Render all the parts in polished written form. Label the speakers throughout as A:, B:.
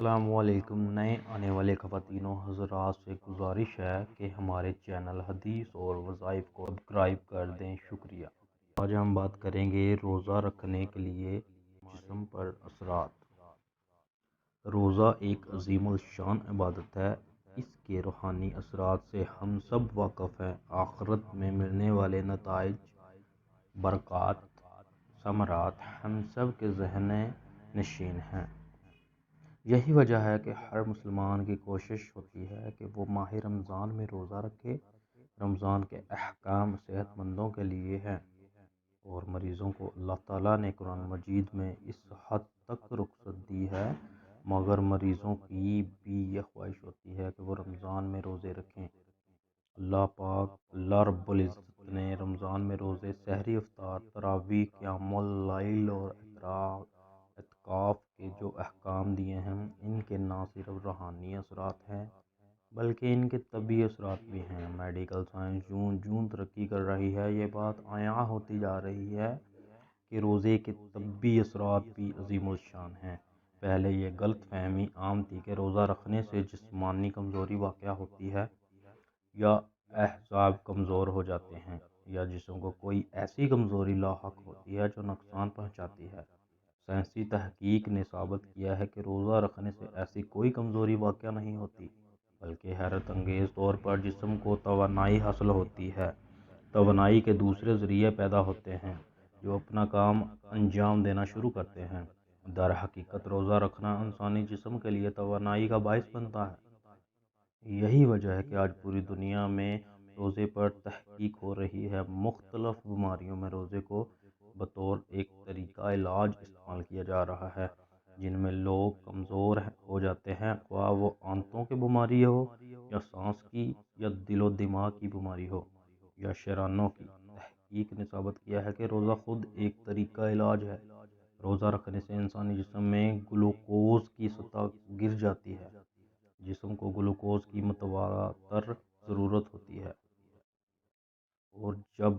A: السلام علیکم۔ نئے آنے والے خواتین و حضرات سے گزارش ہے کہ ہمارے چینل حدیث اور وظائف کو سبسکرائب کر دیں، شکریہ۔ آج ہم بات کریں گے روزہ رکھنے کے لیے جسم پر اثرات۔ روزہ ایک عظیم الشان عبادت ہے۔ اس کے روحانی اثرات سے ہم سب واقف ہیں۔ آخرت میں ملنے والے نتائج، برکات، ثمرات ہم سب کے ذہن نشین ہیں۔ یہی وجہ ہے کہ ہر مسلمان کی کوشش ہوتی ہے کہ وہ ماہ رمضان میں روزہ رکھے۔ رمضان کے احکام صحت مندوں کے لیے ہیں اور مریضوں کو اللہ تعالیٰ نے قرآن مجید میں اس حد تک رخصت دی ہے، مگر مریضوں کی بھی یہ خواہش ہوتی ہے کہ وہ رمضان میں روزے رکھیں۔ اللہ رب العزت نے رمضان میں روزے، سحری، افطار، تراویح، قیام اللیل اور اعتکاف کے جو احکام دیے ہیں، ان کے نہ صرف روحانی اثرات ہیں بلکہ ان کے طبی اثرات بھی ہیں۔ میڈیکل سائنس جون ترقی کر رہی ہے۔ یہ بات عیاں ہوتی جا رہی ہے کہ روزے کے طبی اثرات بھی عظیم الشان ہیں۔ پہلے یہ غلط فہمی عام تھی کہ روزہ رکھنے سے جسمانی کمزوری واقع ہوتی ہے یا اعصاب کمزور ہو جاتے ہیں یا جسم کو کوئی ایسی کمزوری لاحق ہوتی ہے جو نقصان پہنچاتی ہے۔ سائنسی تحقیق نے ثابت کیا ہے کہ روزہ رکھنے سے ایسی کوئی کمزوری واقع نہیں ہوتی، بلکہ حیرت انگیز طور پر جسم کو توانائی حاصل ہوتی ہے۔ توانائی کے دوسرے ذریعے پیدا ہوتے ہیں جو اپنا کام انجام دینا شروع کرتے ہیں۔ در حقیقت روزہ رکھنا انسانی جسم کے لیے توانائی کا باعث بنتا ہے۔ یہی وجہ ہے کہ آج پوری دنیا میں روزے پر تحقیق ہو رہی ہے۔ مختلف بیماریوں میں روزے کو بطور ایک طریقہ علاج استعمال کیا جا رہا ہے، جن میں لوگ کمزور ہو جاتے ہیں، خواہ وہ آنتوں کی بیماری ہو یا سانس کی یا دل و دماغ کی بیماری ہو یا شرانوں کی۔ تحقیق نے ثابت کیا ہے کہ روزہ خود ایک طریقہ علاج ہے۔ روزہ رکھنے سے انسانی جسم میں گلوکوز کی سطح گر جاتی ہے۔ جسم کو گلوکوز کی متواتر ضرورت ہوتی ہے اور جب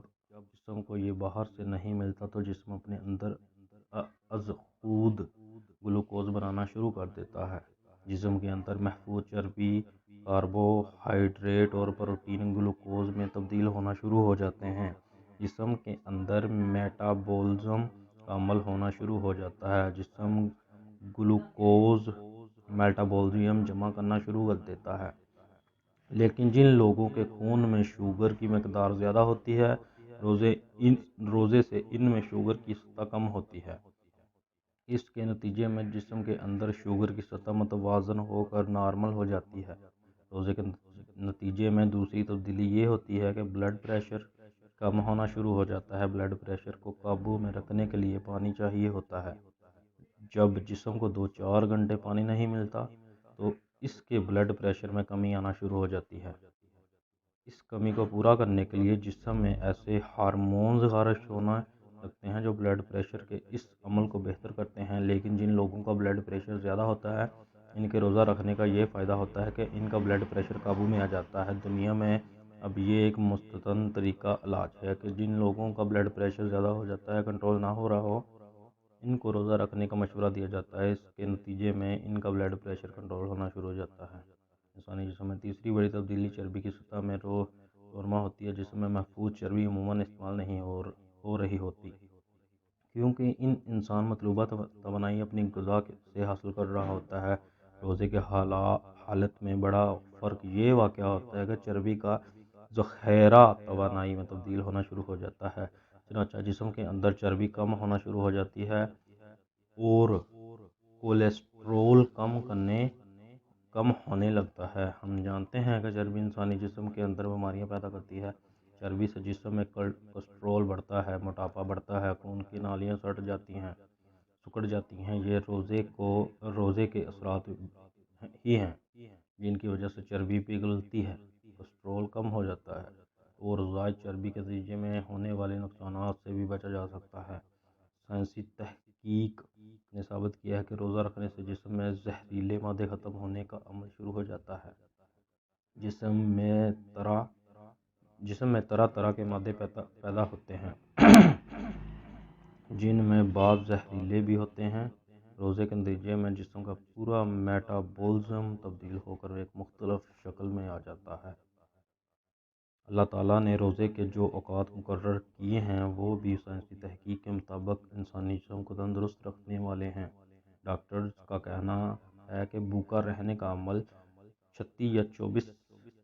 A: جسم کو یہ باہر سے نہیں ملتا تو جسم اپنے اندر از خود گلوکوز بنانا شروع کر دیتا ہے۔ جسم کے اندر محفوظ چربی، کاربوہائیڈریٹ اور پروٹین گلوکوز میں تبدیل ہونا شروع ہو جاتے ہیں۔ جسم کے اندر میٹابولزم کا عمل ہونا شروع ہو جاتا ہے۔ جسم گلوکوز میٹابولزم جمع کرنا شروع کر دیتا ہے۔ لیکن جن لوگوں کے خون میں شوگر کی مقدار زیادہ ہوتی ہے، روزے سے ان میں شوگر کی سطح کم ہوتی ہے۔ اس کے نتیجے میں جسم کے اندر شوگر کی سطح متوازن ہو کر نارمل ہو جاتی ہے۔ روزے کے نتیجے میں دوسری تبدیلی یہ ہوتی ہے کہ بلڈ پریشر کم ہونا شروع ہو جاتا ہے۔ بلڈ پریشر کو قابو میں رکھنے کے لیے پانی چاہیے ہوتا ہے۔ جب جسم کو 2-4 گھنٹے پانی نہیں ملتا تو اس کے بلڈ پریشر میں کمی آنا شروع ہو جاتی ہے۔ اس کمی کو پورا کرنے کے لیے جسم میں ایسے ہارمونز خارج ہونے لگتے ہیں جو بلڈ پریشر کے اس عمل کو بہتر کرتے ہیں۔ لیکن جن لوگوں کا بلڈ پریشر زیادہ ہوتا ہے، ان کے روزہ رکھنے کا یہ فائدہ ہوتا ہے کہ ان کا بلڈ پریشر قابو میں آ جاتا ہے۔ دنیا میں اب یہ ایک مستند طریقہ علاج ہے کہ جن لوگوں کا بلڈ پریشر زیادہ ہو جاتا ہے، کنٹرول نہ ہو رہا ہو، ان کو روزہ رکھنے کا مشورہ دیا جاتا ہے۔ اس کے نتیجے میں ان کا بلڈ پریشر کنٹرول ہونا شروع ہو جاتا ہے۔ انسانی جسم میں تیسری بڑی تبدیلی چربی کی سطح میں رونما ہوتی ہے۔ جسم میں محفوظ چربی عموماً استعمال نہیں ہو رہی ہوتی، کیونکہ انسان مطلوبہ توانائی اپنی غذا سے حاصل کر رہا ہوتا ہے۔ روزے کے حالت میں بڑا فرق یہ واقع ہوتا ہے کہ چربی کا ذخیرہ توانائی میں تبدیل ہونا شروع ہو جاتا ہے۔ چنانچہ جسم کے اندر چربی کم ہونا شروع ہو جاتی ہے اور کولیسٹرول کم ہونے لگتا ہے۔ ہم جانتے ہیں کہ چربی انسانی جسم کے اندر بیماریاں پیدا کرتی ہے۔ چربی سے جسم میں کولیسٹرول بڑھتا ہے، موٹاپا بڑھتا ہے، خون کی نالیاں سکڑ جاتی ہیں۔ یہ روزے کے اثرات ہی ہیں جن کی وجہ سے چربی پگھلتی ہے، کولیسٹرول کم ہو جاتا ہے اور زائد چربی کے نتیجے میں ہونے والے نقصانات سے بھی بچا جا سکتا ہے۔ سائنسی تحقیق نے ثابت کیا ہے کہ روزہ رکھنے سے جسم میں زہریلے مادے ختم ہونے کا عمل شروع ہو جاتا ہے۔ جسم میں طرح طرح کے مادے پیدا ہوتے ہیں جن میں بعض زہریلے بھی ہوتے ہیں۔ روزے کے نتیجے میں جسم کا پورا میٹابولزم تبدیل ہو کر ایک مختلف شکل میں آ جاتا ہے۔ اللہ تعالیٰ نے روزے کے جو اوقات مقرر کیے ہیں وہ بھی سائنسی تحقیق کے مطابق انسانی جسم کو تندرست رکھنے والے ہیں۔ ڈاکٹرز کا کہنا ہے کہ بھوکا رہنے کا عمل 36 یا 24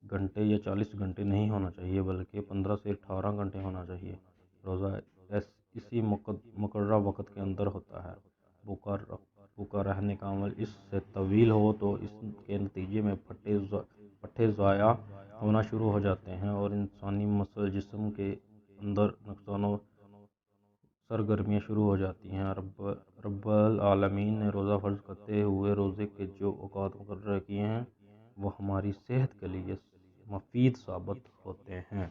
A: گھنٹے یا 40 گھنٹے نہیں ہونا چاہیے، بلکہ 15 سے 18 گھنٹے ہونا چاہیے۔ روزہ اسی مقررہ وقت کے اندر ہوتا ہے۔ بھوکا رہنے کا عمل اس سے طویل ہو تو اس کے نتیجے میں پٹھے ضائع ہونا شروع ہو جاتے ہیں اور انسانی مسل جسم کے اندر نقصان و سرگرمیاں شروع ہو جاتی ہیں۔ رب العالمین نے روزہ فرض کرتے ہوئے روزے کے جو اوقات مقرر کیے ہیں وہ ہماری صحت کے لیے مفید ثابت ہوتے ہیں۔